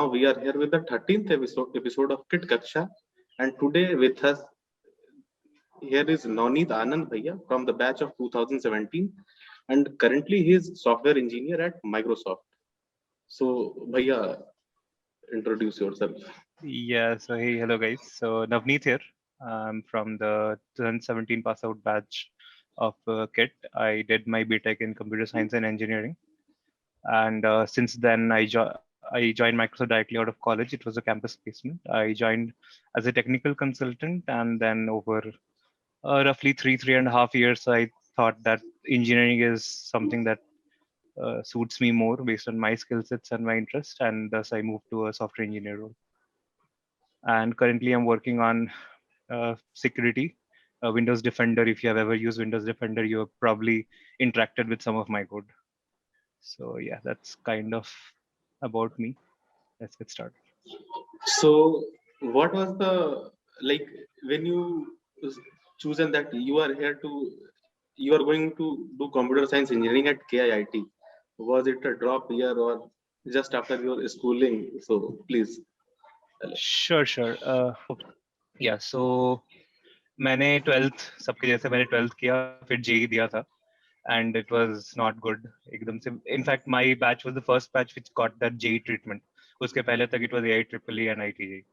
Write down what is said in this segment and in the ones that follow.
now we are here with the 13th episode of Kit Kaksha, and today with us here is Navneet Anand Bhaiya from the batch of 2017, and currently he is software engineer at Microsoft. So, Bhaiya, introduce yourself. Yeah, so hey, hello guys. So Navneet here. I'm from the 2017 pass out batch of KIT. I did my BTech in computer science and engineering, and since then I joined Microsoft directly out of college. It was a campus placement. I joined as a technical consultant, and then over roughly three and a half years, I thought that engineering is something that suits me more based on my skill sets and my interest, and thus I moved to a software engineer role. And currently I'm working on security, Windows Defender. If you have ever used Windows Defender, you have probably interacted with some of my code. So yeah, that's kind of about me. Let's get started. So, what was the like when you chosen that you are here to you are going to do computer science engineering at KIIT? Was it a drop year or just after your schooling? So, please tell us. Sure. Yeah, so मैंने 12th सबके जैसे मैंने 12th किया फिर JEE दिया था and it was not good एकदम से. In fact, my batch was the first batch which got that JEE treatment. उसके पहले तक it was AI EEE and ITJ.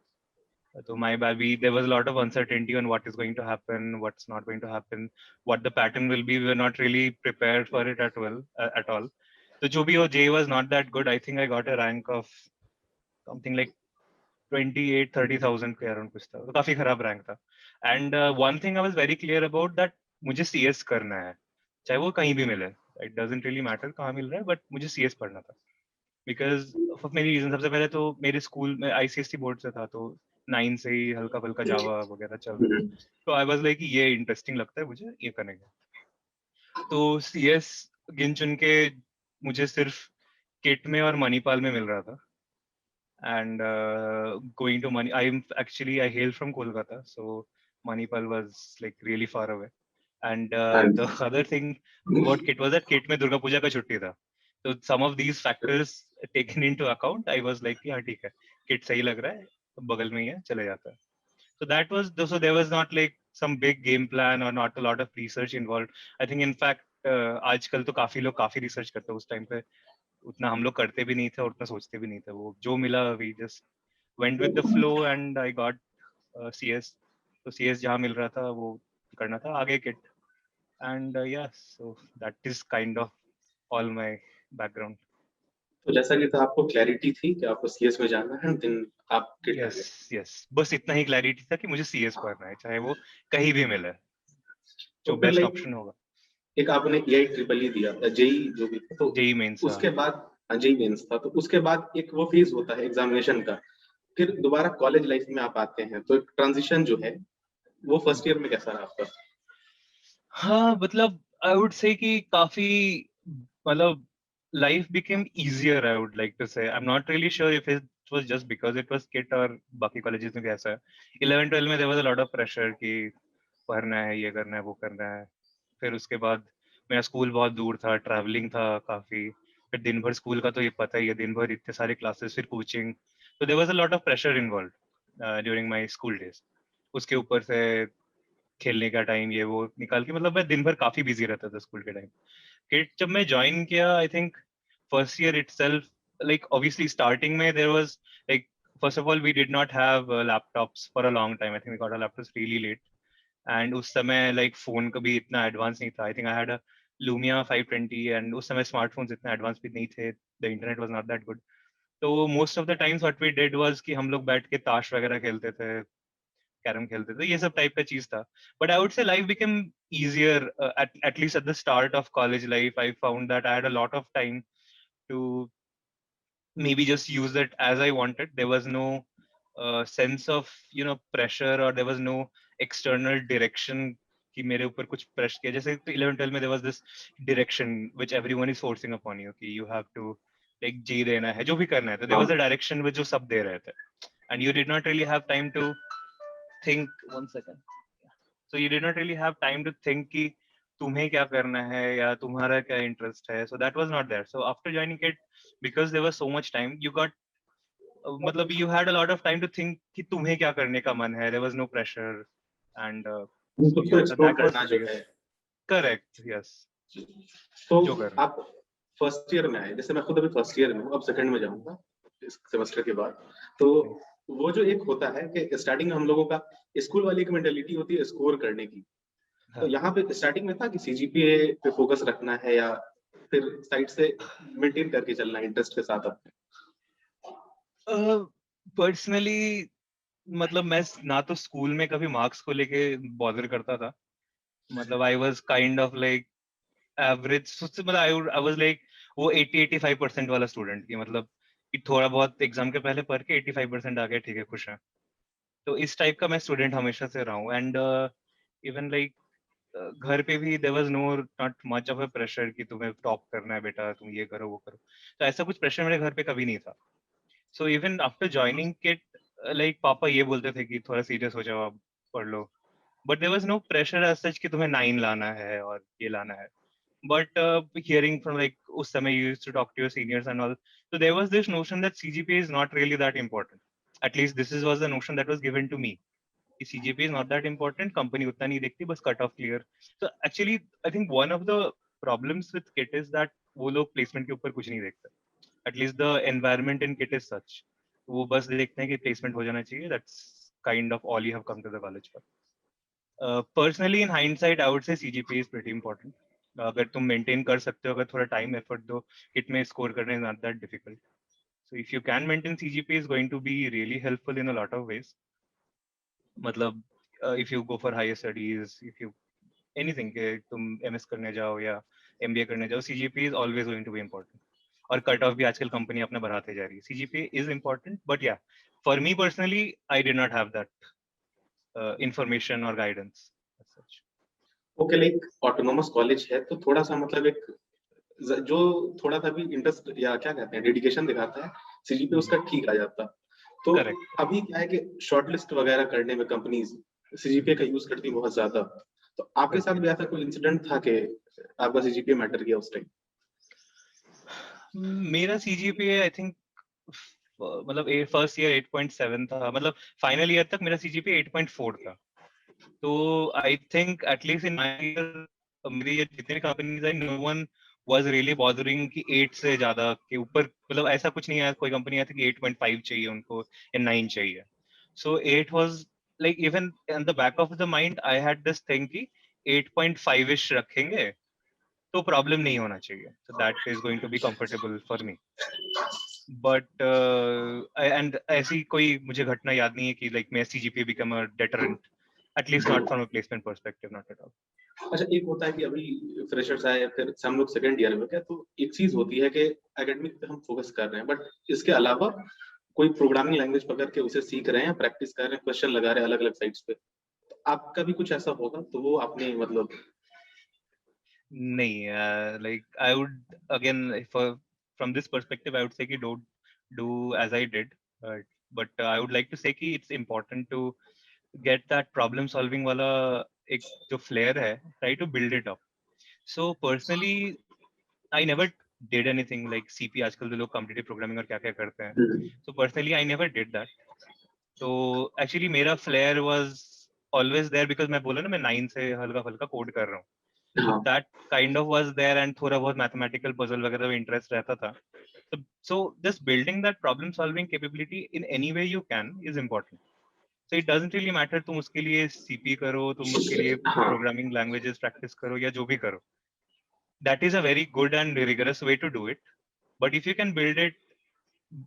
So my bad, there was a lot of uncertainty on what is going to happen, what's not going to happen, what the pattern will be. We were not really prepared for it at all. So जो भी हो, J was not that good. I think I got a rank of something like 28-30,000 के around कुछ था. तो काफी खराब rank था. And one thing I was very clear about that मुझे CS करना है, चाहे वो कहीं भी मिले. It doesn't really matter कहाँ मिल रहा है, but मुझे CS पढ़ना था. Because of many reason. सबसे पहले तो मेरे स्कूल में आईसीएससी बोर्ड से था, तो 9 से ही हल्का फुल्का जावा वगैरह चल रहा था. तो आई वाज लाइक ये इंटरेस्टिंग लगता है मुझे, ये करेंगे. तो सीएस गिन चुन के मुझे सिर्फ किट में और मणिपाल में मिल रहा था. And going to money, I am actually I hail from Kolkata, so Manipal was like really far away. And the other thing about kit was that kit में दुर्गा पूजा का छुट्टी था. So some of these factors taken into account, I was like, yeah, ठीक है, kit सही लग रहा है, तो बगल में ही है, चले जाता है. So that was, so there was not like some big game plan or not a lot of research involved. I think in fact आजकल तो काफी लोग काफी research करते हैं. उस टाइम पे उतना हम लोग करते भी नहीं थे और उतना सोचते भी नहीं थे. वो जो मिला we just went with the flow and I got CS. तो CS जहाँ मिल रहा था वो करना था, आगे kit. And yeah, so that is kind of all my background. तो जैसा कि था आपको क्लैरिटी थी कि आपको सीएस में जाना है, देन आप किट आ गए. Yes, बस इतना ही क्लैरिटी था कि मुझे सीएस पढ़ना है, चाहे वो कहीं भी मिले, तो जो फिर बेस्ट लाइक ऑप्शन होगा. एक आपने एआई ट्रिपल ई दिया, जेई जो भी था, तो जेई मेंस. उसके बाद जेई मेंस था, तो उसके बाद एक वो फेज होता है एग्जामिनेशन का. फिर दोबारा कॉलेज लाइफ में आप आते हैं, तो एक ट्रांजिशन जो है वो फर्स्ट ईयर में कैसा रहा आपका? हाँ, मतलब आई वुड से कि काफी, मतलब life became easier, I would like to say. I'm not really sure if it was just because it was KIT और बाकी कॉलेजेस में कैसा है. 11-12 में there was a lot of pressure कि पढ़ना है, ये करना है, वो करना है. फिर उसके बाद मेरा स्कूल बहुत दूर था, ट्रैवलिंग था काफी. फिर दिन भर स्कूल का तो ये पता ही है, दिन भर इतने सारे क्लासेस, फिर कोचिंग. तो there was a lot of pressure involve during my school days. उसके ऊपर से खेलने का टाइम ये वो निकाल के, मतलब मैं दिन भर काफी बिजी रहता था स्कूल के टाइम. किट जब मैं ज्वाइन किया, I think first year itself, like obviously starting में there was like, first of all we did not have laptops for a long time. I think we got our laptops really late. And उस समय like phone कभी इतना advance नहीं था. I think I had a Lumia 520 and उस समय smartphones इतना advance भी नहीं थे. The internet was not that good. तो most of the times what we did was कि हम लोग बैठ के ताश वगैरह खेलते थे, कैरम खेलते थे, ये सब टाइप का चीज था. But I would say life become easier at least at the start of college life. I found that I had a lot of time to maybe just use it as I wanted. There was no sense of pressure, or there was no external direction कि मेरे ऊपर कुछ pressure किया. जैसे 11-12 में there was this direction which everyone is forcing upon you कि you have to like जी देना है, जो भी करना है. तो there was a direction which जो सब दे रहे थे, and you did not really have time to think. One second. So you did not really have time to think कि तुम्हें क्या करना है या तुम्हारा क्या इंटरेस्ट है. So that was not there. So after joining it, because there was so much time, you got मतलब you had a lot of time to think कि तुम्हें क्या करने का मन है. There was no pressure and so खुद को yeah, एक्सप्लोर that was करना the जो है। biggest. Correct. Yes. तो जो करना. आप फर्स्ट ईयर में आए, जैसे मैं खुद अभी फर्स्ट ईयर में हूँ, अब सेकंड में जाऊंगा इस सेमेस्टर के बाद। तो वो जो एक होता है कि स्टार्टिंग में हम लोगों का स्कूल वाली एक मेंटेलिटी होती है स्कोर करने की, तो यहाँ पे स्टार्टिंग में था कि सीजीपीए पे फोकस रखना है या फिर साइड से मेंटेन करके चलना है इंटरेस्ट के साथ अपने? पर्सनली मतलब मैं ना तो स्कूल में कभी मार्क्स को लेके बॉदर करता था. मतलब I was kind of like average. मतलब आई वाज लाइक वो 80-85% वाला स्टूडेंट की, मतलब कि थोड़ा बहुत एग्जाम के पहले पढ़ के 85% आ गया, ठीक है, खुश है. तो इस टाइप का मैं स्टूडेंट हमेशा से रहा हूँ. एंड इवन लाइक घर पे भी there was not much of a pressure कि तुम्हें टॉप करना है बेटा, तुम ये करो वो करो. तो ऐसा कुछ प्रेशर मेरे घर पे कभी नहीं था. So even after joining kit, like पापा ये बोलते थे कि थोड़ा सीरियस हो जाओ, आप पढ़ लो. But there was no pressure as such कि तुम्हें 9 लाना है और ये लाना है. But hearing from like us समय you used to talk to your seniors and all, so there was this notion that CGPA is not really that important. At least was the notion that was given to me. कि CGPA is not that important, company उतना नहीं देखती, बस cut off clear. So actually, I think one of the problems with KIT is that वो लोग placement के ऊपर कुछ नहीं देखते. At least the environment in KIT is such. वो बस देखते हैं कि placement हो जाना चाहिए. That's kind of all you have come to the college for. Personally, in hindsight, I would say CGPA is pretty important. अगर तुम मेंटेन कर सकते हो, अगर थोड़ा टाइम एफर्ट दो, किट में स्कोर करने is not that difficult. So if you can maintain CGPA, is going to be really helpful in a lot of ways. मतलब if you go for higher studies, if you anything कि तुम MS करने जाओ या MBA करने जाओ, CGPA is always going to be important. और cut off भी आजकल कंपनी अपना बढ़ाते जा रही है. CGPA is important, but yeah, for me personally, I did not have that information or guidance as such. Okay, like autonomous college है तो थोड़ा सा मतलब एक जो थोड़ा सा भी इंटरेस्ट या क्या कहते हैं डेडिकेशन दिखाता है, सीजीपीए उसका ठीक आ जाता। तो Correct. अभी क्या है कि शॉर्टलिस्ट वगैरह करने में कंपनीज सीजीपीए का यूज करती है बहुत ज्यादा। तो आपके साथ भी ऐसा कोई इंसिडेंट था कि आपका सीजीपीए मैटर किया उस टाइम? मेरा CGPA आई थिंक मतलब फर्स्ट ईयर 8.7 था. मतलब फाइनल ईयर तक मेरा CGPA 8.4 था. तो I think at least in my year मेरी ये जितने कंपनीज आई, no one was really bothering कि 8 से ज्यादा के ऊपर. मतलब ऐसा कुछ नहीं है, कोई कंपनी आई थी कि 8.5 चाहिए उनको या 9 चाहिए. So 8 was like even in the back of the mind I had this thing कि 8.5 इश रखेंगे तो प्रॉब्लम नहीं होना चाहिए. So that is going to be comfortable for me. But and ऐसी कोई मुझे घटना याद नहीं है कि लाइक मैं CGPA become a deterrent, at least not from a placement perspective, not at all. अच्छा, एक होता है कि अभी फ्रेशर्स आए, फिर हम लोग सेकंड ईयर में गए, तो एक चीज होती है कि एकेडमिक पे हम फोकस कर रहे हैं, बट इसके अलावा कोई प्रोग्रामिंग लैंग्वेज पकड़ के उसे सीख रहे हैं, प्रैक्टिस कर रहे हैं, क्वेश्चन लगा रहे हैं अलग अलग साइट्स पे। तो आपका भी कुछ ऐसा होगा तो वो आपने मतलब? नहीं, like I would again, if from this perspective, I would say कि don't do as I did, but I would like to say कि it's important to get that problem solving वाला एक जो flair है, try to build it up. So personally, I never did anything like CP. आजकल तो लोग competitive programming और क्या क्या करते हैं. So personally, I never did that. So actually मेरा flair was always there because मैं बोला ना मैं 9 से हल्का फुल्का कोड कर रहा हूँ. So हाँ, that kind of was there and थोड़ा बहुत mathematical puzzle वगैरह में interest रहता था. So just building that problem solving capability in any way you can is important. So it doesn't really matter तुम उसके लिए CP करो, तुम उसके लिए हाँ, programming languages practice करो या जो भी करो. That is a very good and rigorous way to do it. But if you can build it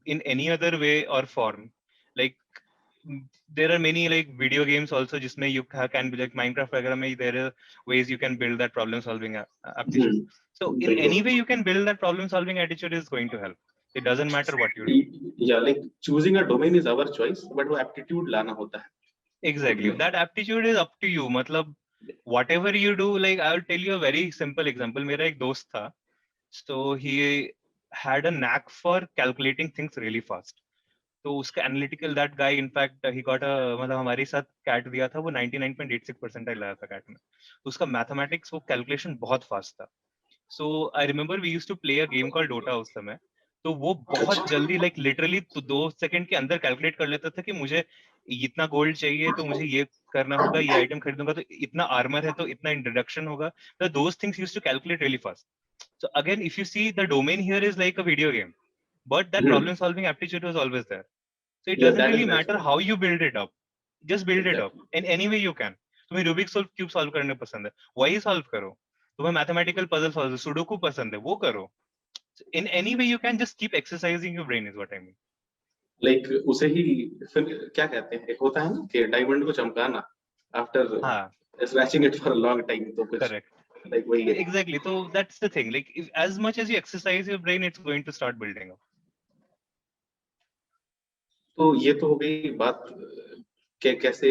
in any other way or form, like there are many like video games also जिसमें you can be like Minecraft वगैरह में there are ways you can build that problem solving aptitude. So in any बिल्कुल। way you can build that problem solving attitude is going to help. It doesn't matter what you do. या like choosing a domain is our choice, but वो aptitude लाना होता है खुद Exactly. में। That aptitude is up to you. मतलब whatever you do, like I will tell you a very simple example. मेरा एक दोस्त था. So he had a knack for calculating things really fast. तो उसका analytical that guy in fact he got a मतलब हमारे साथ कैट दिया था, वो 99.86 परसेंटाइल लाया था कैट में. तो उसका मैथमेटिक्स वो कैलकुलेशन बहुत फास्ट था. So I remember we used to play a game called Dota उस समय. तो वो बहुत जल्दी लाइक लिटरली तो 2 सेकंड के अंदर कैलकुलेट कर लेता था कि मुझे इतना गोल्ड चाहिए तो मुझे ये करना होगा, ये आइटम खरीदूंगा तो इतना आर्मर है तो इतना इंट्रोडक्शन होगा. तो those things used to calculate really fast. So again, if you see, the domain here is like a video game, but that Hmm. problem solving aptitude was always there. So it Yeah, doesn't that is really matter natural. how you build it up. Just build it up Exactly. in any way you can. तुम्हें Rubik cube solve करने पसंद है, वही solve करो. तुम्हें mathematical puzzle solve sudoku पसंद है, वो करो. In any way you can, just keep exercising your brain is what I mean. Like उसे ही फिर क्या कहते हैं, एक होता है ना कि डायमंड को चमकाना आफ्टर हाँ, scratching it for a long time, तो कुछ correct. लाइक वही है. Exactly. So that's the thing. Like if, as much as you exercise your brain, it's going to start building up. तो ये तो हो गई बात कि कैसे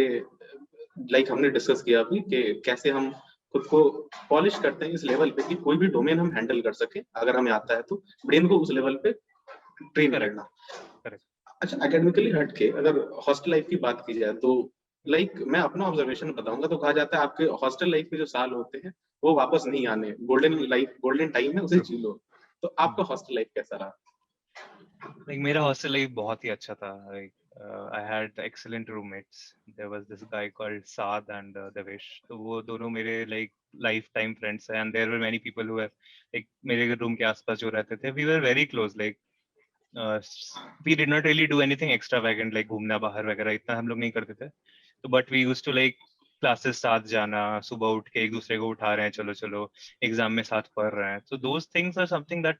लाइक हमने डिस्कस किया अभी कि कैसे हम खुद को पॉलिश करते हैं इस लेवल पे कि कोई भी डोमेन हम हैंडल कर सके, अगर हमें आता है तो ब्रेन को उस लेवल पे ट्रेन Correct. करना. Correct. अच्छा, एकेडमिकली हट के अगर हॉस्टल लाइफ की बात की जाए तो लाइक मैं अपना ऑब्जर्वेशन बताऊंगा तो कहा जाता है आपके हॉस्टल लाइफ के जो साल होते हैं वो वापस नहीं आने, गोल्डन लाइफ, गोल्डन टाइम है, उसे True. जी लो. तो आपका हॉस्टल लाइफ कैसा रहा? Like मेरा हॉस्टल लाइफ बहुत ही अच्छा था. Like I had excellent roommates. There was this guy called Saad and Devesh. तो वो दोनों मेरे like lifetime friends हैं. And there were many people who were like मेरे रूम के आसपास जो रहते थे. We were very close. Like uh, we did not really do anything extravagant like घूमना बाहर वगैरह इतना हम लोग नहीं करते थे. तो but we used to like classes साथ जाना, सुबह उठ के एक दूसरे को उठा रहे हैं, चलो चलो एग्जाम में साथ पढ़ रहे हैं. So those things are something that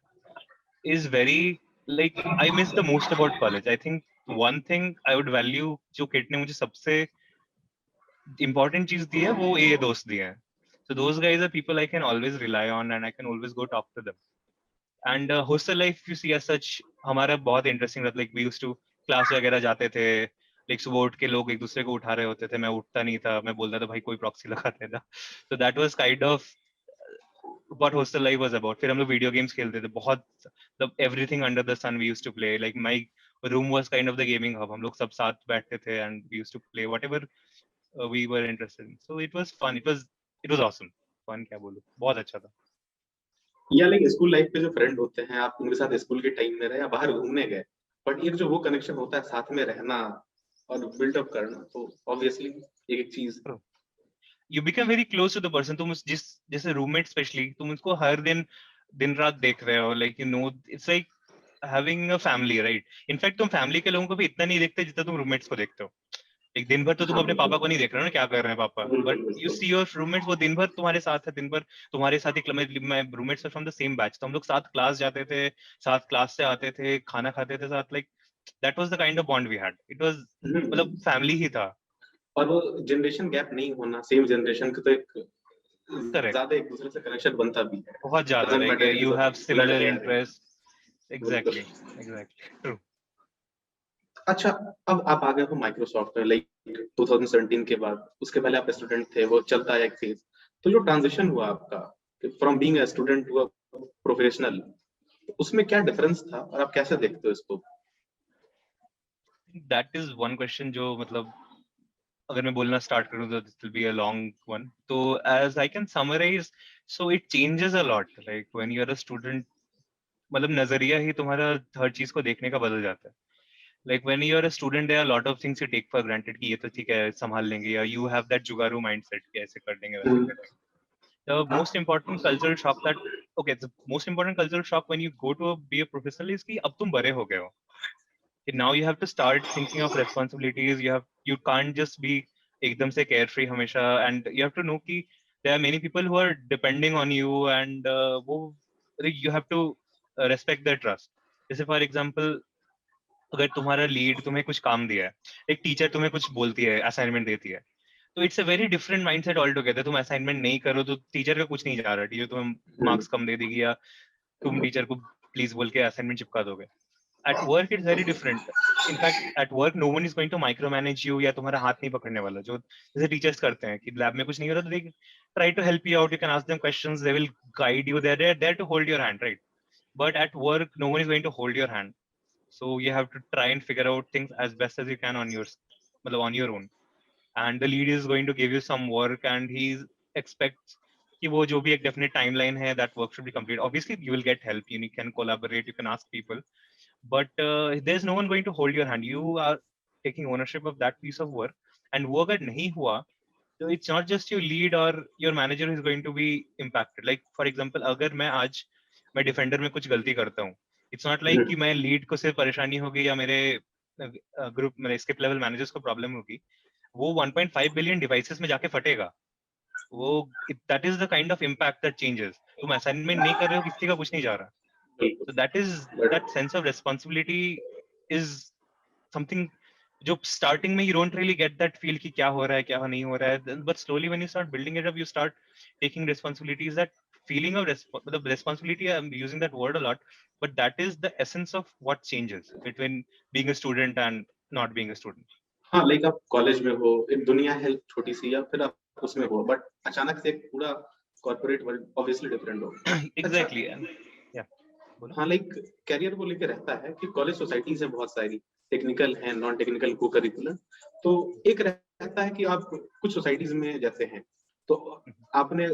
is very like I miss the most about college. I think one thing I would value जो किट ने मुझे सबसे important चीज दी है वो ये दोस्त दिए हैं. So those guys are people I can always rely on and I can always go talk to them. And hostel life you see as such हमारा बहुत interesting रहता. Like we used to class वगैरह जाते थे. Like सुबह उठ के लोग एक दूसरे को उठा रहे होते थे, मैं उठता नहीं था, मैं बोलता था भाई कोई प्रॉक्सी लगा देना. So that was kind of what hostel life was about. फिर हम लोग वीडियो गेम्स खेलते थे बहुत. The everything under the sun we used to play. Like my room was kind of the gaming hub. हम लोग सब साथ बैठते थे and we used to play whatever we were interested in. So it was fun. It was awesome. Fun क्या बोलूं, बहुत अच्छा था. या लाइक स्कूल लाइफ के जो फ्रेंड होते हैं, आप उनके साथ स्कूल के टाइम में रहे या बाहर घूमने गए, बट एक जो वो कनेक्शन होता है साथ में रहना और बिल्डअप करना, तो ऑब्वियसली एक एक चीज. True. You become very close to the person. तुम जिस जैसे रूममेट स्पेशली तुम उसको हर दिन दिन रात देख रहे हो. Like you know it's like having a family, right? In fact तुम फैमिली के लोगों को भी इतना नहीं देखते जितना तुम रूममेट्स को देखते हो. एक दिन भर तो तुम हाँ अपने बिल्कुल पापा को नहीं देख रहे हो ना क्या कर रहे हैं पापा, बट बिल्कुल यू बिल्कुल. सी योर रूममेट्स, वो दिन भर तुम्हारे साथ है, दिन भर तुम्हारे साथ ही. मैं roommates from the same batch, तो हम लोग साथ क्लास जाते थे, साथ क्लास से आते थे, खाना खाते थे साथ. Like that was the kind of bond we had. It was मतलब हम्म. फैमिली ही था. और वो जनरेशन गैप नहीं होना, सेम जनरेशन के, तो एक करेक्ट. ज्यादा एक दूसरे से कनेक्शन बनता भी है. बहुत ज्यादा doesn't like matter it is you have blood similar है या नहीं. इंटरेस्ट. बिल्कुल. एग्जैक्टली. Exactly true. अच्छा, अब आप आ गए हो माइक्रोसॉफ्ट में, लाइक 2017 के बाद. उसके पहले आप स्टूडेंट थे, वो चलता है एक फेज. तो जो ट्रांजिशन हुआ आपका from being a student to a professional, उसमें क्या डिफरेंस था और आप कैसे देखते हो इसको? दैट इज वन क्वेश्चन जो मतलब अगर मैं बोलना स्टार्ट करूं तो this will be a long one. तो as I can summarise, so it changes a lot. Like when you are a student मतलब नजरिया ही तुम्हारा हर चीज को देखने का बदल जाता है. Like when you are a student there are lot of things you take for granted कि ये तो ठीक है संभाल लेंगे, या यू हैव दैट जुगारू माइंडसेट कि ऐसे कर लेंगे वैसे कर लेंगे. The most important cultural shock that okay the most important cultural shock when you go to be a professional is कि अब तुम बड़े हो गए हो. Now you have to start thinking of responsibilities. You can't just be एकदम से carefree हमेशा, and you have to know कि there are many people who are depending on you, and वो you have to respect their trust. जैसे for example अगर तुम्हारा lead तुम्हें कुछ काम दिया है, एक टीचर तुम्हें कुछ बोलती है, असाइनमेंट देती है, तो it's a very different mindset all together. तुम असाइनमेंट नहीं करो तो टीचर का कुछ नहीं जा रहा, टीचर तुम्हें मार्क्स कम दे देगी, या तुम टीचर को प्लीज बोल के असाइनमेंट चिपका दोगे. At work it's very different. In fact at work no one is going to micromanage you या तुम्हारा हाथ नहीं पकड़ने वाला, जो जैसे टीचर्स करते हैं कि लैब में कुछ नहीं हो रहा तो they try to help you out, you can ask them questions, they will guide you, they're there to hold your hand, right? But at work no one is going to hold your hand, so you have to try and figure out things as best as you can on your मतलब on your own. And the lead is going to give you some work and he expects कि वो जो भी एक definite timeline है that work should be complete. Obviously you will get help, you can collaborate, you can ask people, but there's no one going to hold your hand. You are taking ownership of that piece of work, and वो अगर नहीं हुआ, so it's not just your lead or your manager who is going to be impacted. Like for example, अगर मैं defender में कुछ गलती करता हूँ, it's not like कि मैं lead को सिर्फ परेशानी होगी या मेरे मेरे skip level managers को problem होगी, वो 1.5 billion devices में जाके फटेगा. वो that is the kind of impact that changes. तुम assignment नहीं कर रहे हो, किसी का कुछ नहीं जा रहा. So that sense of responsibility is something जो starting में you don't really get that feel कि क्या हो रहा है, क्या नहीं हो रहा है, but slowly when you start building it up, you start taking responsibilities. That feeling of the responsibility, I'm using that word a lot, but that is the essence of what changes between being a student and not being a student. हाँ, like आप college में हो, एक दुनिया है छोटी सी, या फिर आप उसमें हो, बट अचानक से एक पूरा कॉर्पोरेट वर्ल्ड ऑब्वियसली डिफरेंट हो. Exactly. Yeah. हाँ, लाइक कैरियर को लेकर रहता है कि कॉलेज सोसाइटीज है बहुत सारी, टेक्निकल है, नॉन टेक्निकल, को करिकुलर. तो एक रहता है कि आप कुछ सोसाइटीज में जैसे हैं, तो आपने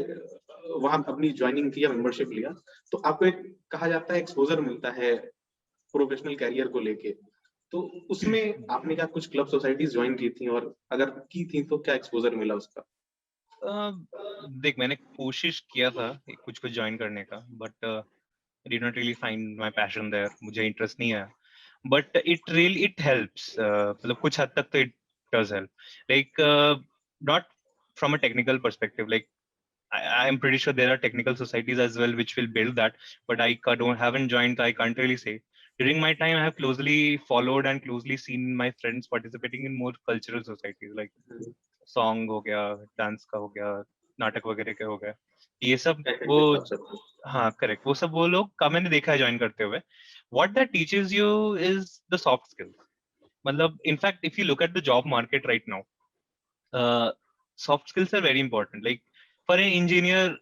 वहां अपनी ज्वाइनिंग किया, मेंबरशिप लिया, तो आपको एक कहा जाता है एक्सपोजर मिलता है प्रोफेशनल कैरियर को लेके. तो उसमें आपने क्या कुछ क्लब सोसाइटीज ज्वाइन की थी, और अगर की थी तो क्या एक्सपोजर मिला उसका? देख, मैंने कोशिश किया था कुछ ज्वाइन करने का, but did not really find my passion there. मुझे इंटरेस्ट नहीं आया, but it helps. मतलब कुछ हद तक तो it does help. Like not from a technical perspective. Like I'm pretty sure there are technical societies as well which will build that, but haven't joined, so I can't really say. During my time, I have closely followed and closely seen my friends participating in more cultural societies, like song हो गया, dance का हो गया, नाटक वगैरह के हो गया, ये सब वो, हाँ करेक्ट, वो सब वो लोग का मैंने देखा है ज्वाइन करते हुए. What that teaches you is the soft skills. मतलब in fact, if you look at the job market right now, soft skills are very important. Like for an engineer,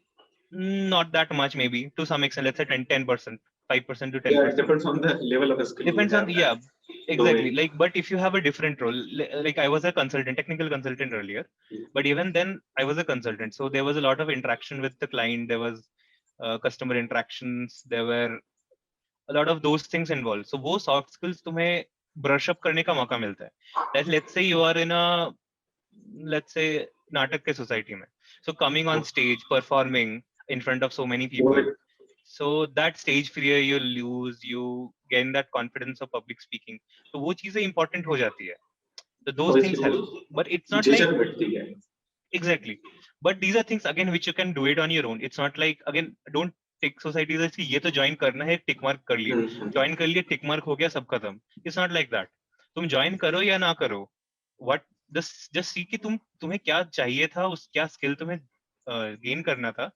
not that much, maybe to some extent, let's say 10%, 5% to 10%. Yeah, it depends on the level of skill. Depends on, yeah, exactly. Like, but if you have a different role, like I was a consultant, technical consultant earlier, but even then I was a consultant. So there was a lot of interaction with the client. There was customer interactions. There were a lot of those things involved. So वो soft skills तुम्हें brush up करने का मौका मिलता है. That let's say you are in a, let's say नाटक के society में. So coming on stage, performing in front of so many people. So that stage fear you lose, you gain that confidence of public speaking. So वो चीजें important हो जाती है. So those things help. But it's not like, exactly. But these are things again which you can do it on your own. It's not like, again, don't take societies as ये तो join करना है, tick mark कर लिया, join कर लिया, tick mark हो गया, सब खत्म. It's not like that. तुम ज्वाइन करो या ना करो, what just see कि तुम्हें क्या चाहिए था, उस क्या स्किल तुम्हें गेन करना था,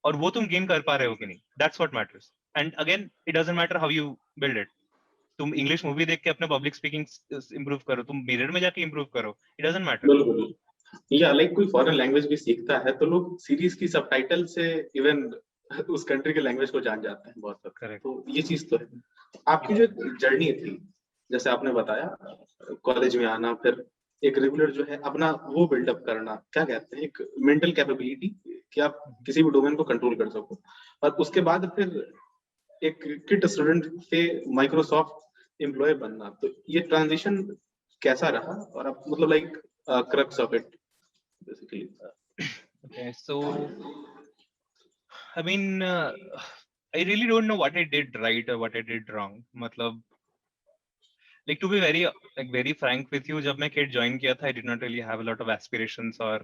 और वो तुम गेन कर पा रहे हो कि नहीं. That's what matters. And again, it doesn't matter how you build it. तुम इंग्लिश मूवी देख के अपने पब्लिक स्पीकिंग इंप्रूव करो, तुम मिरर में जाके इंप्रूव करो, इट डजंट मैटर. या लाइक कोई फॉरेन लैंग्वेज भी सीखता है तो लोग सीरीज की सबटाइटल से इवन उस कंट्री के लैंग्वेज को जान जाते हैं बहुत हद. तो ये चीज तो है. आपकी जो जर्नी थी, जैसे आपने बताया कॉलेज में आना, फिर एक रेगुलर जो है अपना वो बिल्डअप करना, क्या कहते हैं, एक मेंटल कैपेबिलिटी कि आप किसी भी डोमेन को कंट्रोल कर सको, और उसके बाद फिर एक किट स्टूडेंट से माइक्रोसॉफ्ट एम्प्लॉय बनना. तो ये ट्रांजिशन कैसा रहा, और आप मतलब like crux of it basically? Okay, so I mean, I really don't know what I did right or what I did wrong. मतलब, like to be very frank with you, जब मैं kid join किया था, I did not really have a lot of aspirations or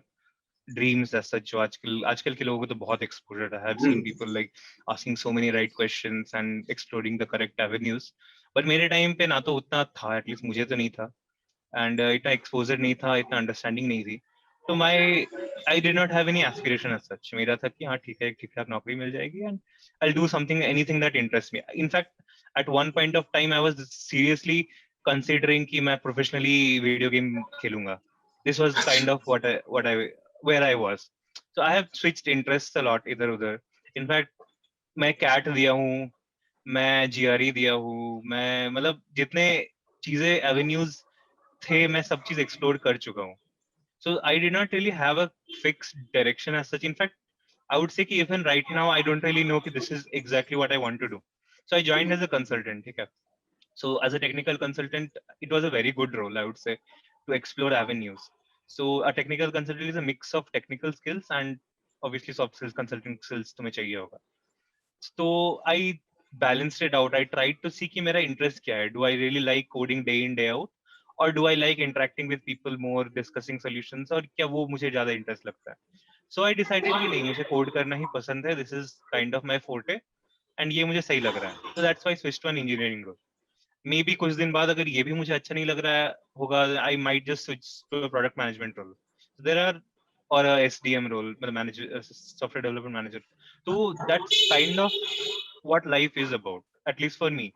dreams as such. जो आजकल के लोगों को तो बहुत exposure है. I have seen people like asking so many right questions and exploring the correct avenues. But मेरे time पे ना तो उतना था, at least मुझे तो नहीं था, and इतना exposure नहीं था, इतना understanding नहीं थी. तो I did not have any aspiration as such. मेरा था कि हाँ ठीक है, ठीक ठाक नौकरी मिल जाएगी and I'll do anything that interests me. In fact, at one point of time, I was seriously considering कि मैं professionally video game खेलूंगा. This was kind of where I was. So I have switched interests a lot इधर उधर. In fact, मैं CAT दिया हूँ, मैं GRE दिया हूँ, मैं मतलब जितने चीजें avenues थे, मैं सब चीज explore कर चुका हूँ. So I did not really have a fixed direction as such. In fact, I would say कि even right now, I don't really know कि this is exactly what I want to do. So I joined as a consultant. ठीक है. So as a technical consultant, it was a very good role, I would say, to explore avenues. So a technical consultant is a mix of technical skills and obviously soft skills, consulting skills तुम्हें चाहिए होगा. So I balanced it out. I tried to see कि मेरा interest क्या है. Do I really like coding day in day out, or do I like interacting with people more, discussing solutions, और क्या वो मुझे ज़्यादा interest लगता है. So I decided कि नहीं, मुझे code करना ही पसंद है. This is kind of my forte, and ये मुझे सही लग रहा है. So that's why I switched to an engineering role. Maybe कुछ दिन बाद अगर ये भी मुझे अच्छा नहीं लग रहा है होगा, I might just switch to a product management role. So there are, or a SDM role, मतलब manager, software development manager. So that's kind of what life is about, at least for me.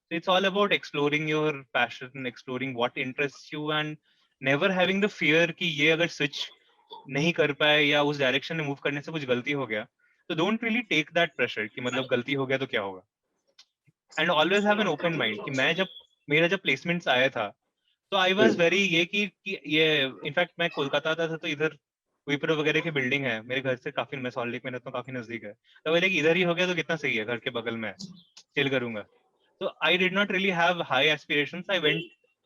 So it's all about exploring your passion, exploring what interests you, and never having the fear कि ये अगर switch नहीं कर पाए या उस direction में move करने से कुछ गलती हो गया, तो don't really take that pressure कि मतलब गलती हो गया तो क्या होगा. And always have an open mind कि मैं जब मेरा जब प्लेसमेंट्स आया था तो आई वाज वेरी ये कि ये इनफैक्ट मैं कोलकाता आता था तो इधर विप्रो वगैरह की बिल्डिंग है मेरे घर से काफी, मैं सॉल्ट लेक में रहता हूँ, काफी नजदीक है. तो बोले कि इधर ही हो गया तो कितना सही है, घर के बगल में चिल करूंगा. तो I did not really have high aspirations. I went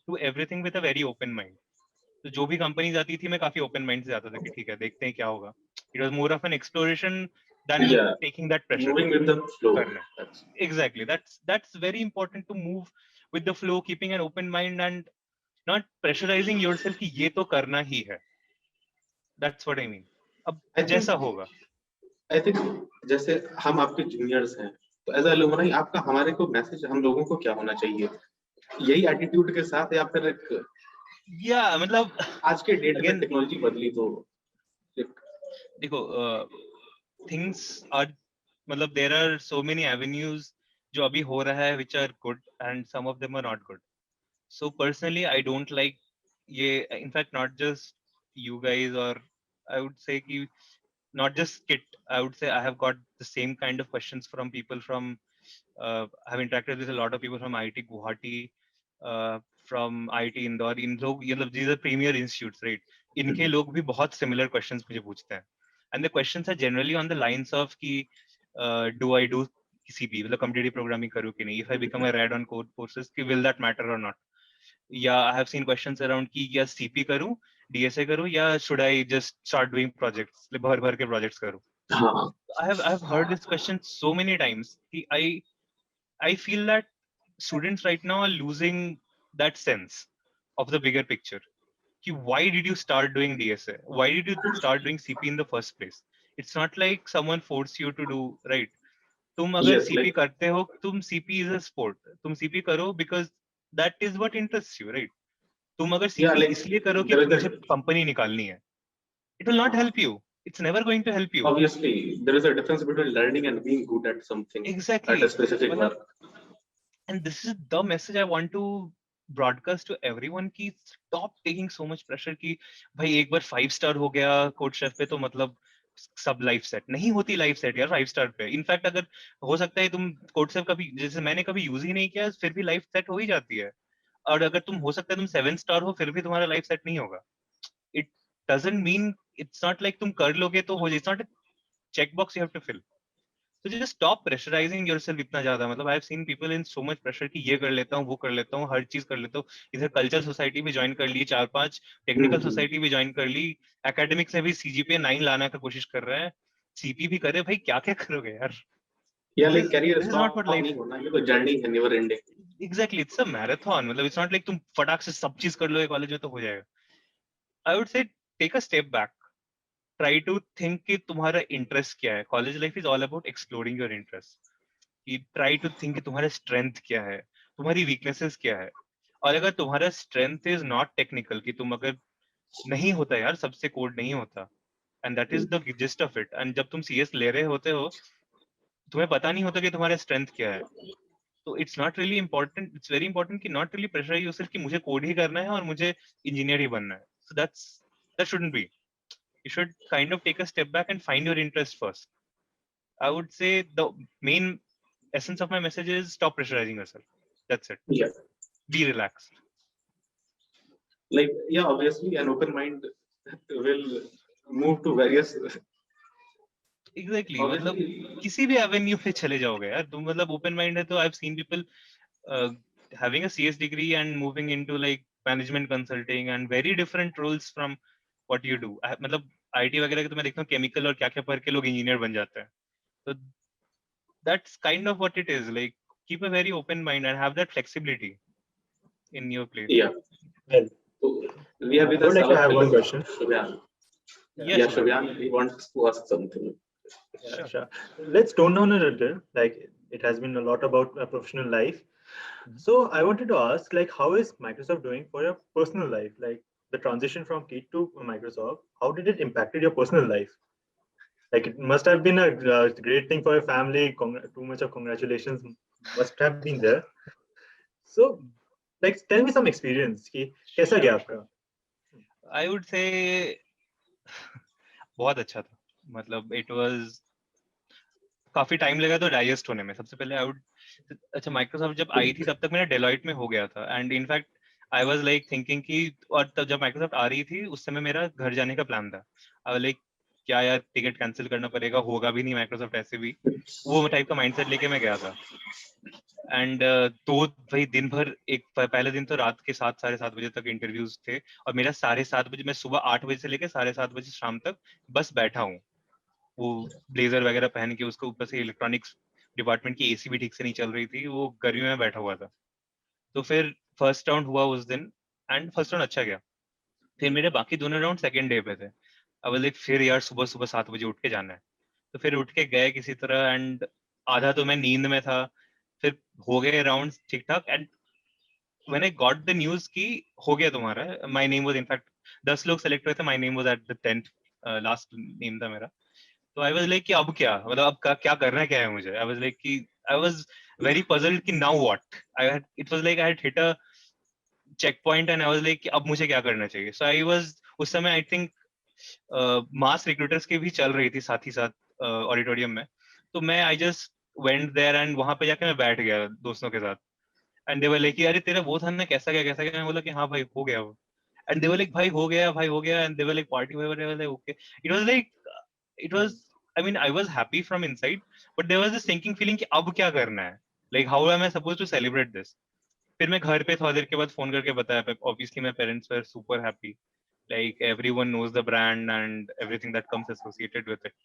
to everything with a very open mind. तो जो भी कंपनीज आती थी मैं काफी ओपन माइंड से जाता था कि ठीक है देखते हैं क्या होगा. It was more of an exploration than Yeah, taking that pressure moving with the flow. करना. Exactly, that's very important to move with the flow, keeping an open mind and not pressurizing yourself कि ये तो करना ही है. That's what I mean. अब I think जैसा होगा. I think जैसे हम आपके जूनियर्स हैं, तो एज अलुमनाई आपका हमारे को मैसेज हम लोगों को क्या होना चाहिए, यही एटीट्यूड के साथ या फिर एक मतलब आज के डेट में again टेक्नोलॉजी बदली तो देखो things are, मतलब there are so many avenues जो अभी हो रहा है which are good and some of them are not good. So personally I don't like ये, in fact not just you guys, or I would say कि not just Kit, I would say I have got the same kind of questions from people from I have interacted with a lot of people from IIT Guwahati, from IIT Indore. इन लोग ये लोग, these are premier institutes, right? इनके लोग भी बहुत similar questions मुझे पूछते हैं. And the questions are generally on the lines of कि do I do CP, मतलब competitive programming करूँ कि नहीं? If I become a RAD on code courses, कि will that matter or not? या I have seen questions around कि या CP करूँ, DSA करूँ, या should I just start doing projects, भर भर के projects करूँ? हाँ. I have heard this question so many times. कि I feel that students right now are losing that sense of the bigger picture. कि why did you start doing DSA? Why did you start doing CP in the first place? It's not like someone forced you to do, right? तुम अगर Yes, CP like करते हो, तुम CP is a sport. तुम CP करो because that is what interests you, right? तुम अगर yeah, CP like इसलिए करो कि there is मुझे a कंपनी निकालनी है, it will not help you. It's never going to help you. obviously there is a difference between learning and being good at something at a Exactly. specific मतलब, work. and this is the message I want to broadcast to everyone कि stop taking so much pressure कि भाई एक बार 5 star हो गया code chef पे तो मतलब सब लाइफ सेट नहीं होती. लाइफ सेट यार 5 स्टार पे. इनफैक्ट अगर हो सकता है तुम कोड शेफ कभी, जैसे मैंने कभी यूज ही नहीं किया, फिर भी लाइफ सेट हो ही जाती है. और अगर तुम हो सकता है तुम 7 स्टार हो फिर भी तुम्हारा लाइफ सेट नहीं होगा. It doesn't mean, it's not like तुम कर लोगे तो हो, it's not check box you have to fill. So just stop pressurizing yourself इतना ज्यादा. मतलब I've seen people in so much pressure कि ये कर लेता हूँ, वो कर लेता हूँ, हर चीज कर लेता हूँ. इधर कल्चर सोसाइटी भी ज्वाइन कर ली, 4-5 टेक्निकल सोसाइटी भी ज्वाइन कर ली, एकेडमिक्स में भी CGPA 9 लाने का कोशिश कर रहा है, CP भी करे. भाई क्या क्या करोगे यार? Yeah, like career This is not what stop life. नहीं होना, ये तो जर्नी है never ending. Exactly, it's a marathon. मतलब it's not like तुम फटाक से सब चीज कर लो कॉलेज में तो हो जाएगा. I would say take a step back. Try to think कि तुम्हारा इंटरेस्ट क्या है. College life is all about exploring your interest. कि ट्राई टू थिंक कि तुम्हारा स्ट्रेंथ क्या है, तुम्हारी वीकनेसेस क्या है. और अगर तुम्हारा स्ट्रेंथ इज नॉट टेक्निकल, कि तुम अगर नहीं होता यार, सबसे कोड नहीं होता, and that is the gist of it. And जब तुम CS ले रहे होते हो तुम्हें पता नहीं होता कि तुम्हारा स्ट्रेंथ क्या है. तो it's not really important, it's very important कि नॉट रियली प्रेशराइज योरसेल्फ कि मुझे कोड ही करना है और मुझे इंजीनियर ही बनना है. So that shouldn't be. You should kind of take a step back and find your interest first. I would say the main essence of my message is stop pressurizing yourself. That's it. Yeah, Be relaxed. like yeah, obviously an open mind will move to various Exactly. मतलब obviously किसी भी Avenue पे चले जाओगे यार तुम. मतलब open mind है तो I have seen people having a CS degree and moving into like management consulting and very different roles from what you do. मतलब IT वगैरह के तो मैं देखता हूँ chemical और क्या क्या पढ़ के लोग engineer बन जाते हैं. So that's kind of what it is. Like keep a very open mind and have that flexibility in your place. Yeah. Well, So we are with I would us like to our have one fellow question. Shubhyan. Yes, Yeah, Shubham. Shubhyan, he wants to ask something. Yeah, Sure. sure. Let's tone down a little. Like it has been a lot about professional life. Mhm. So I wanted to ask, like, how is Microsoft doing for your personal life? Like the transition from Kit to Microsoft, how did it impacted your personal life? Like it must have been a great thing for your family. Too much of congratulations must have been there. So, like, tell me some experience. कि कैसा गया Sure, आपका? sure. I would say बहुत अच्छा था. मतलब it was काफी time लगा तो डाइजेस्ट होने में. सबसे पहले आई वुड अच्छा माइक्रोसॉफ्ट जब आई थी तब तक मेरा डेलॉइट में हो गया था and in fact I was like thinking कि और तब जब माइक्रोसॉफ्ट आ रही थी उस समय मेरा घर जाने का प्लान था. आई वाज लाइक क्या यार टिकट कैंसिल करना पड़ेगा, होगा भी नहीं माइक्रोसॉफ्ट ऐसे भी. वो टाइप का माइंडसेट लेके मैं गया था एंड तो वही दिन भर एक पहले दिन तो रात के 7 साढ़े 7 बजे तक इंटरव्यूज थे और मेरा 7:30 बजे मैं सुबह 8 बजे से लेकर 7:30 बजे शाम तक बस बैठा हूँ. वो ब्लेजर वगैरह पहन के, उसके ऊपर से इलेक्ट्रॉनिक्स डिपार्टमेंट की एसी भी ठीक से नहीं चल रही थी, वो गर्मी में बैठा हुआ था. तो फिर फर्स्ट राउंड हुआ उस दिन एंड फर्स्ट राउंड अच्छा गया. फिर मेरे बाकी दोनों राउंड सेकंड डे पे थे. अब लाइक फिर यार सुबह सुबह 7 बजे उठ के जाना है. तो फिर उठ के गए किसी तरह एंड आधा तो मैं नींद में था. फिर हो गए राउंड ठीक ठाक and when I got the news की हो गया तुम्हारा, माय नेम वाज इनफैक्ट 10 लोग सेलेक्ट हुए थे, my name was at the 10th, last name था मेरा. तो आई वाज लाइक कि अब क्या, मतलब अब क्या करना क्या है मुझे. आई वाज लाइक कि आई वाज वेरी पजल्ड कि now what. I had it was like I had hit a checkpoint and I was like कि अब मुझे क्या करना चाहिए. सो आई वाज उस समय आई थिंक मास रिक्रूटर्स की भी चल रही थी साथ ही साथ ऑडिटोरियम में. तो मैं I just went there and वहां पे जाके मैं बैठ गया दोस्तों के साथ. एंड दे वर लाइक अरे तेरा वो था ना कैसा क्या कैसा क्या. मैं बोला कि हाँ भाई हो गया वो. एंड दे वर लाइक भाई हो गया, भाई हो गया. And they were like party why okay. It was like it was I mean I was happy from inside, but there was this sinking feeling कि अब क्या करना है, like how am I supposed to celebrate this. फिर मैं घर पे थोड़ी देर के बाद फोन करके बताया. Obviously my parents were super happy, like everyone knows the brand and everything that comes associated with it.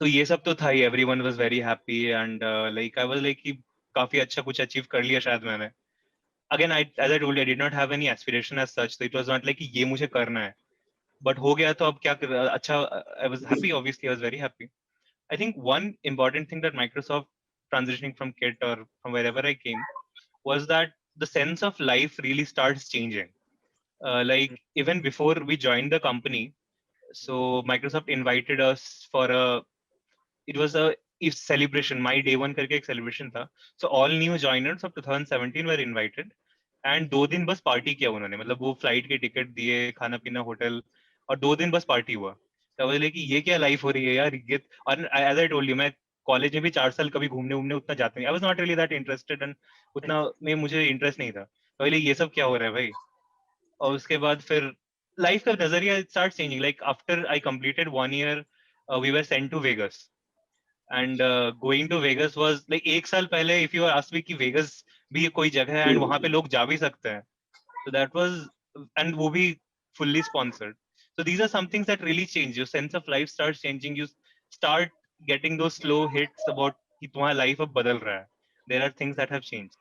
तो ये सब तो था ही. everyone was very happy and like I was like कि काफी अच्छा कुछ अचीव कर लिया शायद मैंने. Again as I told you I did not have any aspiration as such, so it was not like कि ये मुझे करना है. But हो गया तो अब क्या अच्छा. I was happy, obviously I was very happy. I think one important thing that Microsoft transitioning from Kit or from wherever I came was that the sense of life really starts changing. Like even before we joined the company, so Microsoft invited us for it was a if celebration. My day one करके एक celebration था. So all new joiners of 2017 were invited. And 2 दिन बस party किया उन्होंने. मतलब वो flight के टिकट दिए, खाना पीना होटल, और 2 दिन बस पार्टी हुआ. तो बोले कि ये क्या लाइफ हो रही है यार ये. और एज आई टोल्ड यू मैं कॉलेज में भी 4 साल कभी घूमने घूमने उतना जाते नहीं. I was not really that interested and उतना में मुझे इंटरेस्ट नहीं था. तो बोले ये सब क्या हो रहा है भाई. और उसके बाद फिर लाइफ का नजरिया start changing. Like after I completed 1 year we were sent to Vegas. And going to Vegas was like 1 साल पहले if you are ask me कि वेगस भी कोई जगह है एंड वहां पे लोग जा भी सकते हैं. So that was, and वो भी fully sponsored. So these are some things that really change. Your sense of life starts changing. You start getting those slow hits about कि तुम्हारा life अब बदल रहा है. There are things that have changed.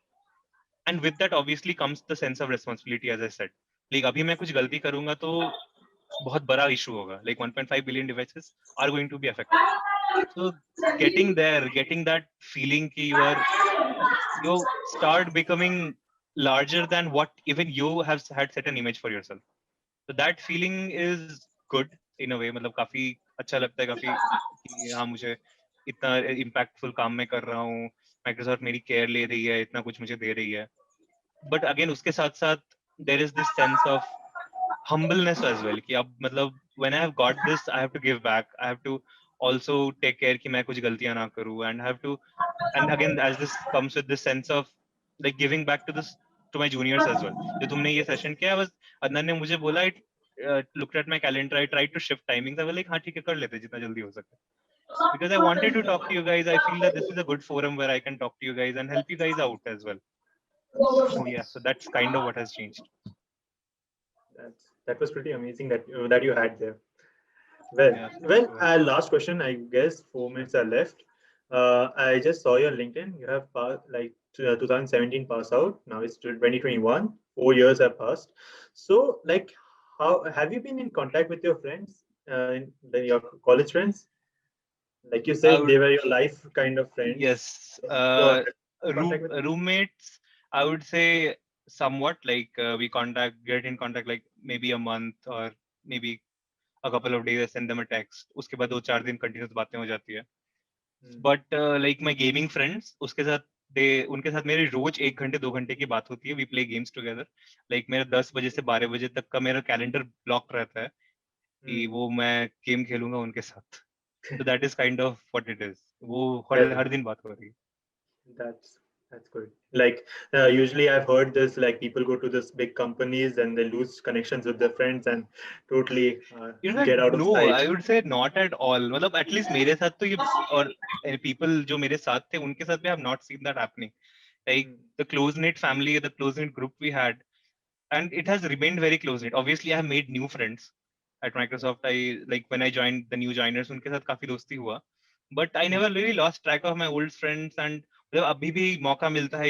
And with that obviously comes the sense of responsibility, as I said. Like अभी मैं कुछ गलती करूंगा तो बहुत बड़ा issue होगा. Like 1.5 billion devices are going to be affected. So getting there, getting that feeling कि you start becoming larger than what even you have had set an image for yourself. So that feeling is good in a way. मतलब काफी अच्छा लगता है काफी कि हाँ मुझे इतना impactful काम मैं कर रहा हूँ. Microsoft मेरी care ले रही है, इतना कुछ मुझे दे रही है. But again उसके साथ साथ there is this sense of humbleness as well कि अब मतलब when I have got this I have to give back. I have to also take care कि मैं कुछ गलतियां ना करूँ and have to. And again as this comes with this sense of like giving back to this to my juniors as well. जो तुमने ये session किया बस अदनान ने मुझे बोला it looked at my calendar. I tried to shift timings. I was like हाँ ठीक है कर लेते जितना जल्दी हो सके. Because I wanted to talk to you guys. I feel that this is a good forum where I can talk to you guys and help you guys out as well. Oh yeah, so that's kind of what has changed. That was pretty amazing that you had there. Well, Yeah. last question. I guess 4 minutes are left. I just saw your LinkedIn. You have passed 2017 pass out. Now it's 2021. 4 years have passed. So, like, how have you been in contact with your friends, your college friends? Like you I said, would, they were your life kind of friends. yes. So, have you been in contact with them? Roommates, I would say somewhat like get in contact like maybe a month or maybe a couple of days. I send them a text. उसके बाद 2-4 दिन continuous बातें हो जाती है. But like my gaming friends, उसके साथ उनके साथ मेरी रोज 1 घंटे 2 घंटे की बात होती है. We play games together. Like मेरा 10 बजे से 12 बजे तक का मेरा कैलेंडर ब्लॉक रहता है कि वो मैं गेम खेलूंगा उनके साथ. So that is kind of what it is. वो हर दिन बात हो रही है. That's good. Like usually I've heard this, like people go to this big companies and they lose connections with their friends and totally In fact, get out of no, sight. I would say not at all. मतलब at least मेरे साथ तो ये और people जो मेरे साथ थे उनके साथ भी I have not seen that happening. Like the close knit family, the close knit group we had, and it has remained very close knit. Obviously, I have made new friends at Microsoft. I like when I joined the new joiners, उनके साथ काफी दोस्ती हुआ. But I never really lost track of my old friends and मतलब अभी भी मौका मिलता है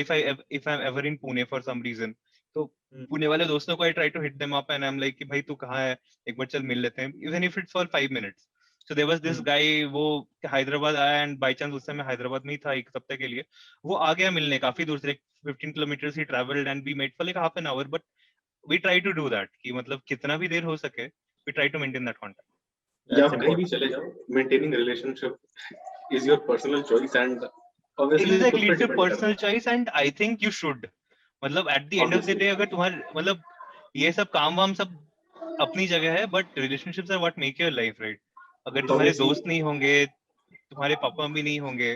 if I'm ever in Pune for some reason. तो पुणे वाले दोस्तों को I try to hit them up and I'm like कि भाई तू कहाँ है एक बार चल मिल लेते हैं even if it's for 5 minutes. So there was this guy वो हैदराबाद आया and by chance उस समय हैदराबाद में ही था एक सप्ताह के लिए. वो आ गया मिलने काफी दूर से like 15 kilometers he traveled and we met for like half an hour but we try to do that कि मतलब कितना भी देर हो सके we try to maintain that contact. या आप कहीं भी चले जाओ, maintaining relationship is your personal choice and obviously exactly it's your personal choice and I think you should. मतलब at the end of the day अगर तुम्हारे मतलब ये सब काम वाम सब अपनी जगह है but relationships are what make your life, right? अगर तुम्हारे दोस्त नहीं होंगे, तुम्हारे पापा भी नहीं होंगे,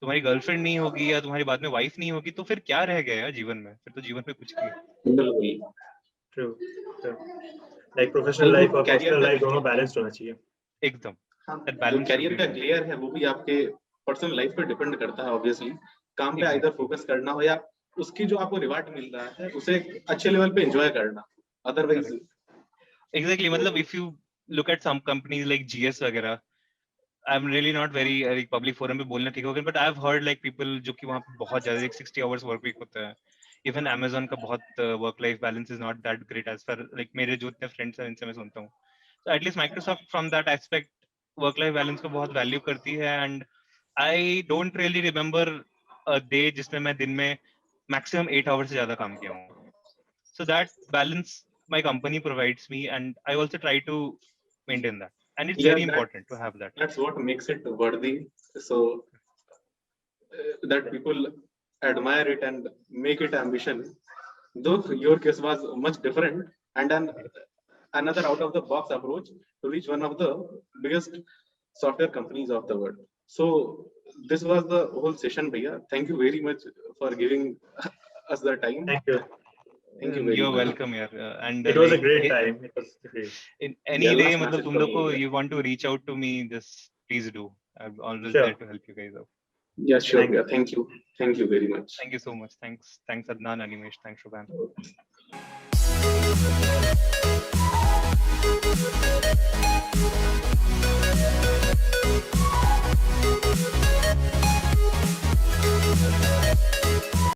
तुम्हारी गर्लफ्रेंड नहीं होगी या तुम्हारी बाद में वाइफ नहीं होगी तो फिर क्या रह गया यार जीवन में? फिर तो जीवन पे कुछ नहीं. True. Like professional life और personal life दोनों balanced होना चाहिए. एकदम. जो कैरियर का क्लियर है वो भी आपके पर्सनल लाइफ पे डिपेंड करता है ऑब्वियसली. काम पे आइदर फोकस करना हो या उसकी जो आपको रिवार्ड मिल रहा है उसे अच्छे लेवल पे एंजॉय करना. अदरवाइज exactly मतलब if you look at some companies like GS वगैरह, I'm really not very like public forum पे बोलना ठीक होगा but I've heard like people जो कि वहाँ पे बहुत ज़्यादा like 60 hours work week होता है. Even Amazon का बहुत work life balance is not that great as far like मेरे जो इतने friends हैं इनसे मैं सुनता हूँ. So at least Microsoft from that aspect work life balance को बहुत value करती है and I don't really remember a day जिसमें मैं दिन में maximum 8 hours से ज़्यादा काम किया हूँ. So that balance my company provides me and I also try to maintain that. And it's very important to have that. That's what makes it worthy. So that people admire it and make it ambition. Though your case was much different and another out of the box approach to reach one of the biggest software companies of the world. So this was the whole session, Bhaiya. Thank you very much for giving us the time. Thank you. Thank you very You're much. welcome, yeah. And it was a great time. It was great. In any day, मतलब तुम लोग को you want to reach out to me, just please do. I'm always there to help you guys out. Yeah, sure. Yeah, thank you. Thank you very much. Thank you so much. Thanks, Adnan, Animesh. Thanks, Shubham.